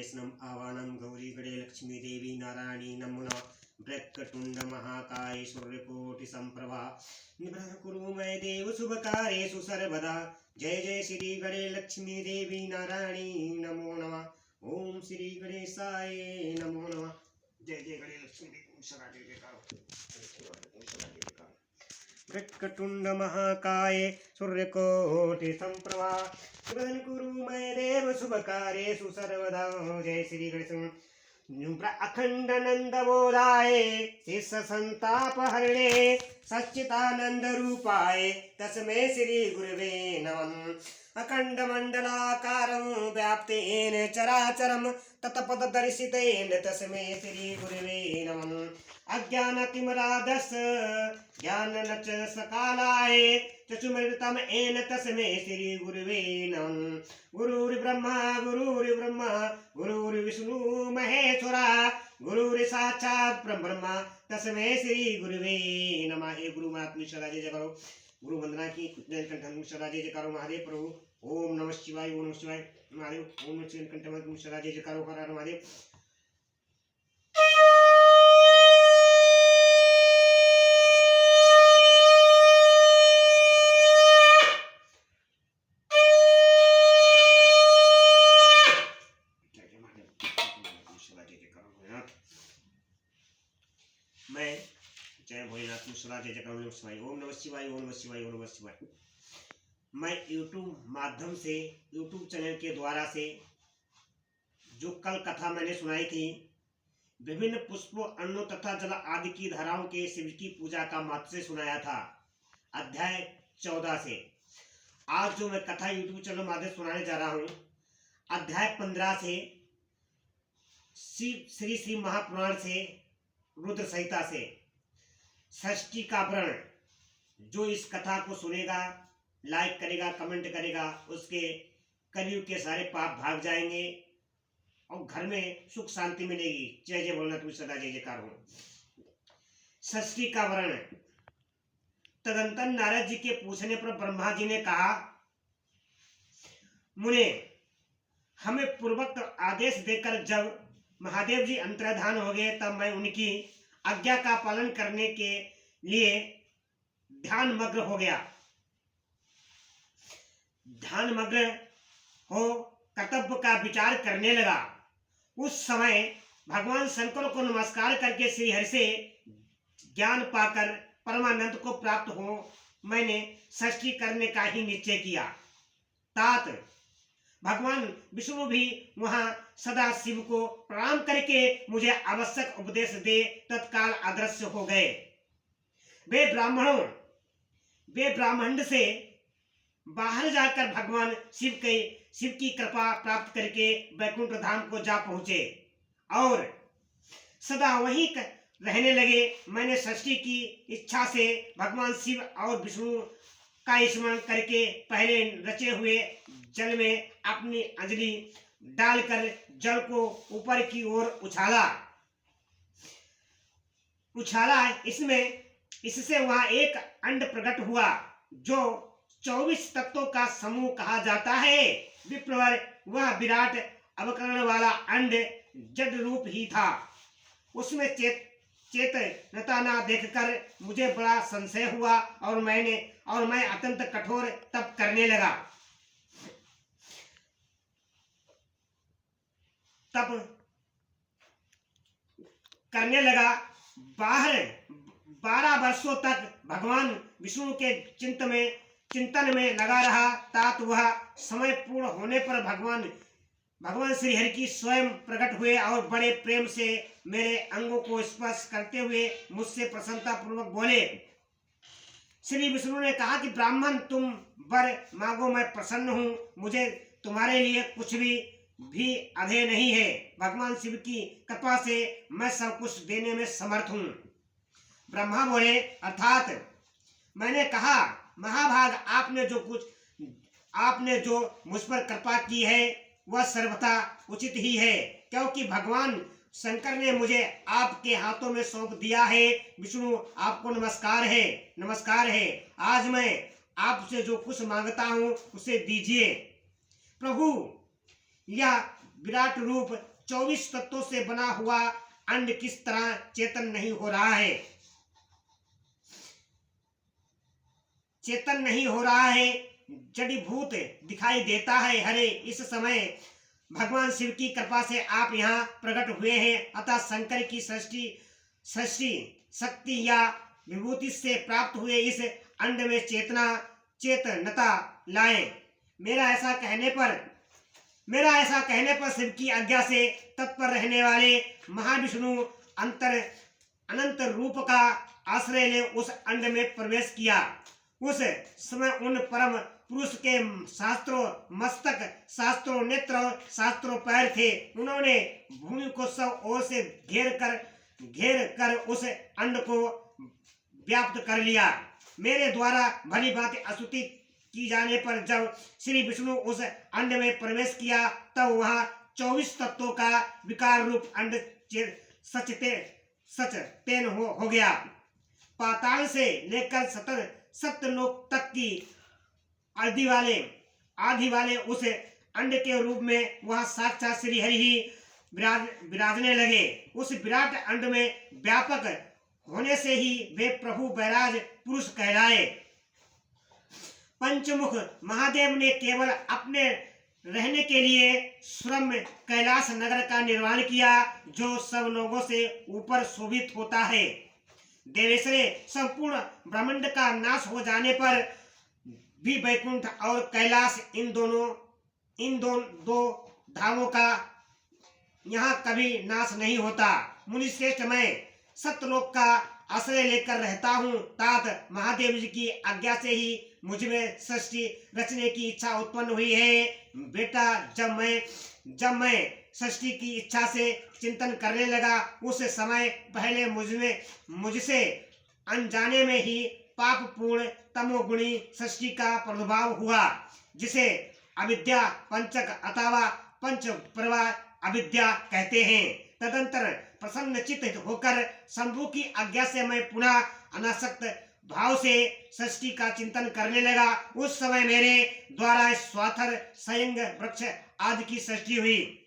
गणेशनम आवाहनम गौरी गणे लक्ष्मी देवी नारायणी नमो नमः। वक्रतुंड महाकाय सूर्यकोटि संप्रभा निर्भय कुरु मैं देव शुभ कार्येषु सर्वदा। जय जय श्री गणे लक्ष्मी देवी नारायणी नमो नमः। ओम श्री गणेशाय नमो नमः। जय जय गणे लक्ष्मी देवी सदा जय जयकार। वक्रतुंड महाकाय सूर्यकोटि संप्रभा निर्भय कुरु मैं देव शुभ कार्येषु सर्वदा। जय श्री गणेश अखंड नंद बोधाय शिष संताप हरणे सच्चिदानंद रूपाय तस्मै श्री गुरुवे नमः। अखंड मंडलाकारं व्याप्तेन चराचरं तत्पद दर्शितेन तस्मै श्री गुरुवे नमः। अज्ञानतिमिरादस ज्ञाननच सकालाय चक्षुमृतम एन तस्मै श्री गुरुवे नमः। गुरुर्ब्रह्मा गुरुर्ब्रह्मा गुरुर्विष्णु महेश्वरा गुरुर्साक्षात् परब्रह्म तस्मै श्री गुरुवे नमः। हे गुरु महात्मा सदा जय करो। गुरु वंदना की कंठ सदा जय करो। महादेव प्रभु ओम नमः शिवाय ओम नमः शिवाय महादेव ओम नमः कंठ सदा जय करो। हर हर महादेव। मैं जय भोलेनाथ मुसला जय जय ओम शिवाय ओम नमः शिवाय ओम नमः शिवाय ओम नमः शिवाय। मैं यूट्यूब माध्यम से यूट्यूब चैनल के द्वारा से जो कल कथा मैंने सुनाई थी विभिन्न पुष्पों अन्नों तथा जल आदि की धाराओं के शिव की पूजा का महत्व से सुनाया था अध्याय 14 से। आज जो मैं कथा यूट्यूब चैनल माध्यम सुनाने जा रहा हूँ अध्याय 15 से श्री महापुराण से रुद्र संहिता से षष्ठी का व्रण। जो इस कथा को सुनेगा लाइक करेगा कमेंट करेगा उसके कलयुग के सारे पाप भाग जाएंगे और घर में सुख शांति मिलेगी। जय जय भोलेनाथ सदा जय जयकार हो। षष्ठी का व्रण। तदंतर नारद जी के पूछने पर ब्रह्मा जी ने कहा मुने हमें पूर्वक आदेश देकर जब महादेव जी अंतर्धान हो गए तब मैं उनकी आज्ञा का पालन करने के लिए ध्यान मग्न हो गया। ध्यान मग्न हो कर्तव्य का विचार करने लगा। उस समय भगवान शंकर को नमस्कार करके श्रीहरि से ज्ञान पाकर परमानंद को प्राप्त हो मैंने षष्ठी करने का ही निश्चय किया। तात भगवान विष्णु भी वहां सदा शिव को प्रणाम करके मुझे आवश्यक उपदेश दे तत्काल अदृश्य हो गए। वे ब्राह्मण से बाहर जाकर भगवान शिव की कृपा प्राप्त करके वैकुंठ धाम को जा पहुंचे और सदा वहीं रहने लगे। मैंने षष्ठी की इच्छा से भगवान शिव और विष्णु का स्मरण करके पहले रचे हुए जल में अपनी अंजलि डालकर जल को ऊपर की ओर उछाला। इससे वहां एक अंड प्रकट हुआ जो 24 तत्वों का समूह कहा जाता है। विप्रवर वह विराट अवकरण वाला अंड जड रूप ही था। उसमें चेतनता ना देखकर मुझे बड़ा संशय हुआ और मैं अत्यंत कठोर तप करने लगा। बाहर 12 वर्षों तक भगवान विष्णु के चिंतन में लगा रहा। तात वह समय पूर्ण होने पर भगवान श्री हरि की स्वयं प्रकट हुए और बड़े प्रेम से मेरे अंगों को स्पर्श करते हुए मुझसे प्रसन्नता पूर्वक बोले। श्री विष्णु ने कहा कि ब्राह्मण तुम वर मांगो मैं प्रसन्न हूँ। मुझे तुम्हारे लिए कुछ भी अधेय नहीं है। भगवान शिव की कृपा से मैं सब कुछ देने में समर्थ हूँ। ब्रह्मा बोले अर्थात मैंने कहा महाभाग आपने जो मुझ पर कृपा की है वह सर्वथा उचित ही है क्योंकि भगवान शंकर ने मुझे आपके हाथों में सौंप दिया है। विष्णु आपको नमस्कार है। आज मैं आपसे जो कुछ मांगता हूँ उसे दीजिए। प्रभु यह विराट रूप 24 तत्वों से बना हुआ अंड किस तरह चेतन नहीं हो रहा है, चेतन नहीं हो रहा है, जड़ीभूत दिखाई देता है। हरे इस समय भगवान शिव की कृपा से आप यहाँ प्रकट हुए हैं, अतः शंकर की सृष्टि शक्ति या विभूति से प्राप्त हुए इस अंड में चेतनता लाएं। मेरा ऐसा कहने पर शिव की आज्ञा से तत्पर रहने वाले महाविष्णु अनंत रूप का आश्रय ले उस अंड में प्रवेश किया। उस समय उन परम पुरुष के शास्त्रों मस्तक, शास्त्रों नेत्र, शास्त्रों पैर थे। उन्होंने भूमि को सब ओर से घेर कर उस अंड को व्याप्त कर लिया। मेरे द्वारा भली भांति स्तुति की जाने पर जब श्री विष्णु उस अंड में प्रवेश किया तब वहां 24 तत्वों का विकार रूप अंड सचेतन हो गया। पाताल से लेकर सत्यलोक तक की आदि वाले उस अंड के रूप में वह साक्षात श्री हरि ही विराजने लगे। उस विराट अंड में व्यापक होने से ही वे प्रभु बैराज पुरुष कहलाए। पंचमुख महादेव ने केवल अपने रहने के लिए स्वयं कैलाश नगर का निर्माण किया, जो सब लोगों से ऊपर शोभित होता है। देवेश्वरे संपूर्ण ब्रह्मांड का नाश हो जाने पर भी वैकुंठ और कैलाश इन दो धामों का यहाँ कभी नाश नहीं होता। मुनिश्रेष्ठ, मैं सत्यलोक का आश्रय लेकर रहता हूँ। तात महादेव जी की आज्ञा से ही मुझ में सृष्टि रचने की इच्छा उत्पन्न हुई है। बेटा, जब मैं सृष्टि की इच्छा से चिंतन करने लगा उस समय पहले मुझसे अनजाने में ही पापपूर्ण तमोगुणी सृष्टि का प्रादुर्भाव हुआ, जिसे अविद्या पंचक अथवा पंच प्रवाह अविद्या कहते हैं। तदंतर प्रसन्न चित्त होकर शंभु की आज्ञा से मैं पुनः अनासक्त भाव से सृष्टि का चिंतन करने लगा। उस समय मेरे द्वारा स्वाथर संयंग वृक्ष आदि की सृष्टि हुई,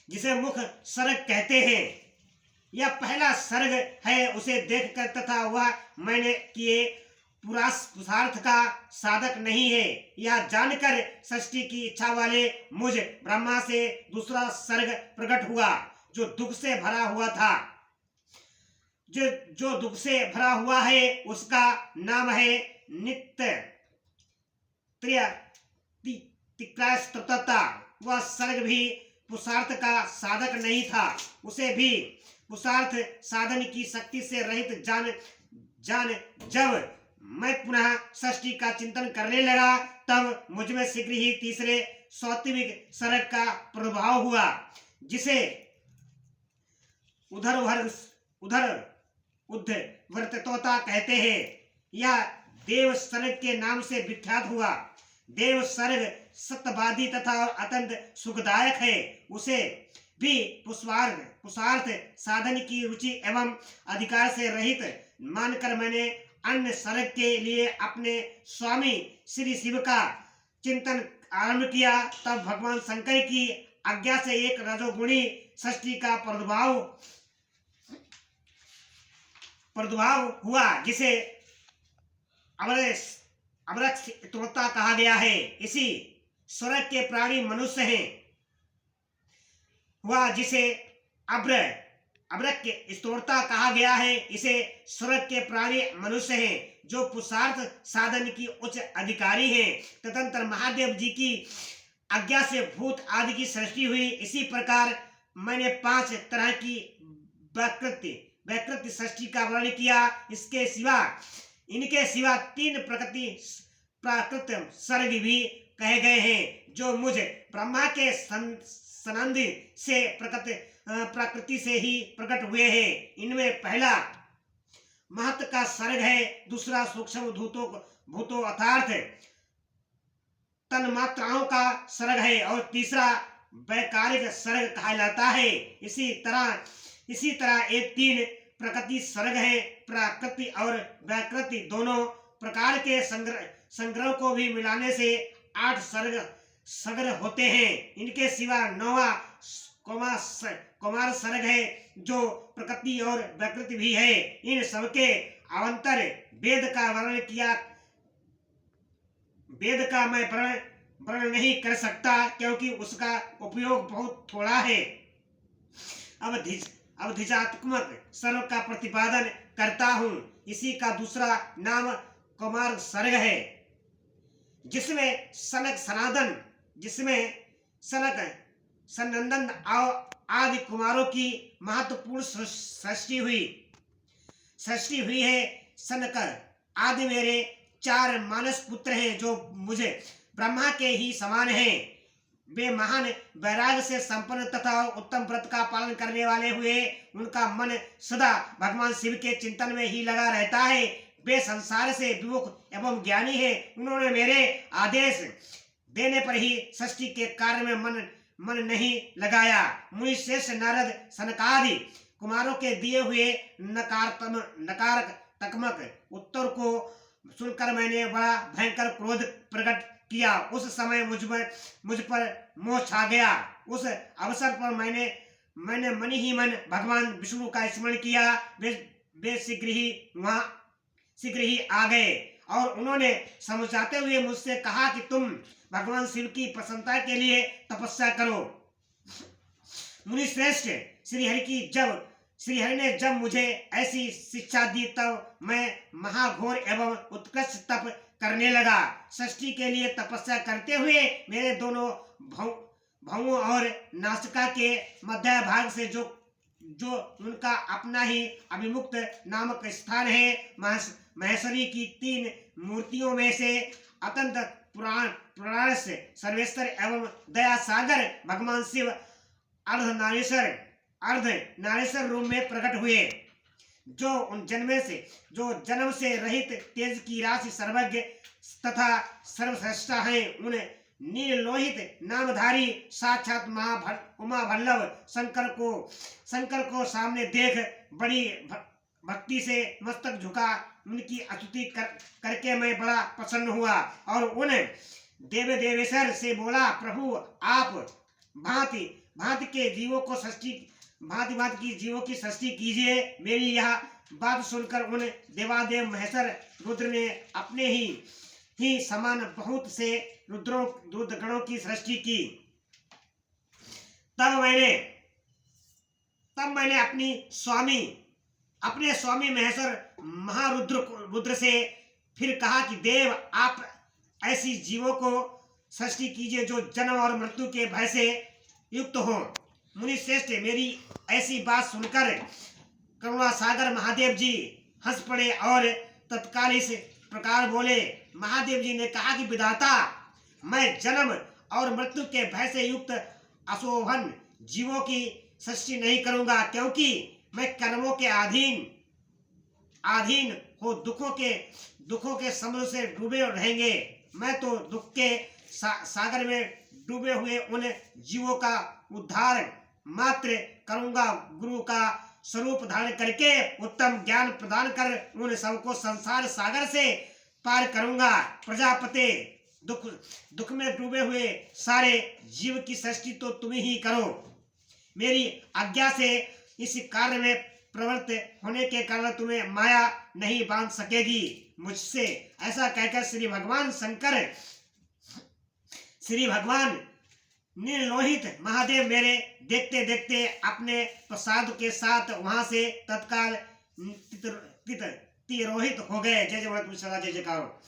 जिसे मुख सर्ग कहते हैं। यह पहला सर्ग है। उसे देखकर तथा वह मैंने किए पुरुषार्थ का साधक नहीं है, यह जानकर सृष्टि की इच्छा वाले मुझ ब्रह्मा से दूसरा सर्ग प्रकट हुआ, जो दुख से भरा हुआ था। जो दुख से भरा हुआ है उसका नाम है नित्य तिक्रास्तता। वह सर्ग भी पुरुषार्थ का साधक नहीं था, उसे भी पुरुषार्थ साधन की शक्ति से रहित जान जब मैं पुनः सृष्टि का चिंतन करने लगा तब मुझमें शीघ्र ही तीसरे सात्विक सर्ग का प्रभाव हुआ, जिसे उद्धवर्तता कहते हैं। यह देव सर्ग के नाम से विख्यात हुआ। देव सर्ग सत्यवादी तथा अत्यंत सुखदायक है। उसे भी पुरुषार्थ साधन की रुचि एवं अधिकार से रहित मानकर मैंने अन्य सर्ग के लिए अपने स्वामी श्री शिव का चिंतन आरंभ किया। तब भगवान शंकर की आज्ञा से एक रजोगुणी सृष्टि का प्रादुर्भाव हुआ, जिसे अमरक्ष तोता कहा गया है। इसी स्वर्ग के प्राणी मनुष्य हैं। हुआ जिसे अब्रक स्तोरता कहा गया है। इसे स्वर्ग के प्राणी मनुष्य हैं, जो पुरुषार्थ साधन की उच्च अधिकारी हैं। तदंतर महादेव जी की आज्ञा से भूत आदि की सृष्टि हुई। इसी प्रकार मैंने 5 तरह की वैकृति सृष्टि का वर्णन किया। इनके सिवा 3 प्राकृत सर्ग भी कहे गए हैं, जो मुझ ब्रह्मा के संबंध से प्रकृति से ही प्रकट हुए हैं। इनमें पहला महत्व का सर्ग है, दूसरा सूक्ष्म भूतों अर्थात तन्मात्राओं का सर्ग है और तीसरा वैकारिक सर्ग कहलाता है। इसी तरह ये 3 प्रकृति सर्ग है। प्राकृति और वैकृति दोनों प्रकार के संग्रह को भी मिलाने से 8 सर्ग सगर होते हैं। इनके सिवा 9वां कुमार सर्ग है जो प्रकृति और विकृति भी है। इन सबके अवंतर वेद का वर्णन किया, वेद का मैं वर्णन नहीं कर सकता क्योंकि उसका उपयोग बहुत थोड़ा है। अवधिजात्मक सर्व का प्रतिपादन करता हूँ। इसी का दूसरा नाम कुमार सर्ग है, जिसमें सनंदन आदि कुमारों की महत्वपूर्ण सृष्टि हुई है। सनकर आदि मेरे 4 मानस पुत्र हैं जो मुझे ब्रह्मा के ही समान हैं। वे महान वैराग्य से संपन्न तथा उत्तम व्रत का पालन करने वाले हुए उनका मन सदा भगवान शिव के चिंतन में ही लगा रहता है। वे संसार से विमुख एवं ज्ञानी है। उन्होंने मेरे आदेश देने पर ही सृष्टि के कार्य में मन नहीं लगाया। मुनि श्रेष्ठ नारद सनकादि कुमारों के दिए हुए नकारात्मक उत्तर को सुनकर मैंने बड़ा भयंकर क्रोध प्रकट किया। उस समय मुझ पर मोह छा गया। उस अवसर पर मैंने मन ही मन भगवान विष्णु का स्मरण किया। वे शीघ्र ही आ गए और उन्होंने समझाते हुए मुझसे कहा कि तुम भगवान शिव की प्रसन्नता के लिए तपस्या करो। मुनि श्रेष्ठ श्रीहरि ने जब मुझे ऐसी शिक्षा दी तब मैं महाघोर एवं उत्कृष्ट तप करने लगा। सृष्टि के लिए तपस्या करते हुए मेरे दोनों भवों और नासिका के मध्य भाग से जो उनका अपना ही अभिमुक्त नामक स्थान है, महेश्वरी की 3 मूर्तियों में से अत्यंत पुराण से सर्वेश्वर एवं दया सागर भगवान शिव अर्धनारीश्वर रूप में प्रकट हुए, जो जन्म से रहित तेज की राशि सर्वज्ञ तथा सर्वश्रेष्ठा है। उन नीलोहित नामधारी साक्षात उमा वल्लभ शंकर को सामने देख बड़ी भक्ति से मस्तक झुका उनकी स्तुति करके मैं बड़ा प्रसन्न हुआ और उन देवेश्वर से बोला, प्रभु आप भांति भांति के जीवों की जीवों की सृष्टि कीजिए। मेरी यह बात सुनकर उन देवादेव महेश्वर रुद्र ने अपने ही समान बहुत से रुद्रगणों की सृष्टि की। तब मैंने अपने स्वामी महेश्वर रुद्र से फिर कहा कि देव आप ऐसी जीवों को सृष्टि कीजिए जो जन्म और मृत्यु के भय से युक्त हो। मुनि श्रेष्ठ मेरी ऐसी बात सुनकर करुणा सागर महादेव जी हंस पड़े और तत्काल इस प्रकार बोले। महादेव जी ने कहा कि विधाता, मैं जन्म और मृत्यु के भय से युक्त अशोभन जीवों की सृष्टि नहीं करूंगा, क्योंकि मैं कर्मों के अधीन हो दुखों के समुद्र से डूबे रहेंगे। मैं तो दुख के सागर में डूबे हुए उन जीवों का उद्धार मात्र करूंगा। गुरु का स्वरूप धारण करके उत्तम ज्ञान प्रदान कर उन सबको संसार सागर से पार करूंगा। प्रजापते, दुख में डूबे हुए सारे जीव की सृष्टि तो तुम ही करो। मेरी आज्ञा से इस कार्य में प्रवृत्त होने के कारण तुम्हें माया नहीं बांध सकेगी मुझसे। ऐसा कहकर श्री भगवान निर्लोहित महादेव मेरे देखते देखते अपने प्रसाद के साथ वहां से तत्काल तिरोहित हो गए। जय जय जय जयकारो।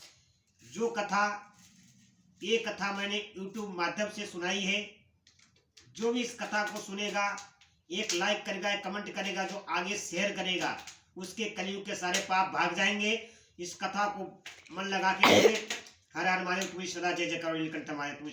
ये कथा मैंने YouTube माध्यम से सुनाई है। जो भी इस कथा को सुनेगा, एक लाइक करेगा, एक कमेंट करेगा, जो आगे शेयर करेगा, उसके कलयुग के सारे पाप भाग जाएंगे। इस कथा को मन लगा के हर हर महादेव, तुम्हें सदा जय जयकारो। नीलकंठ महादेव।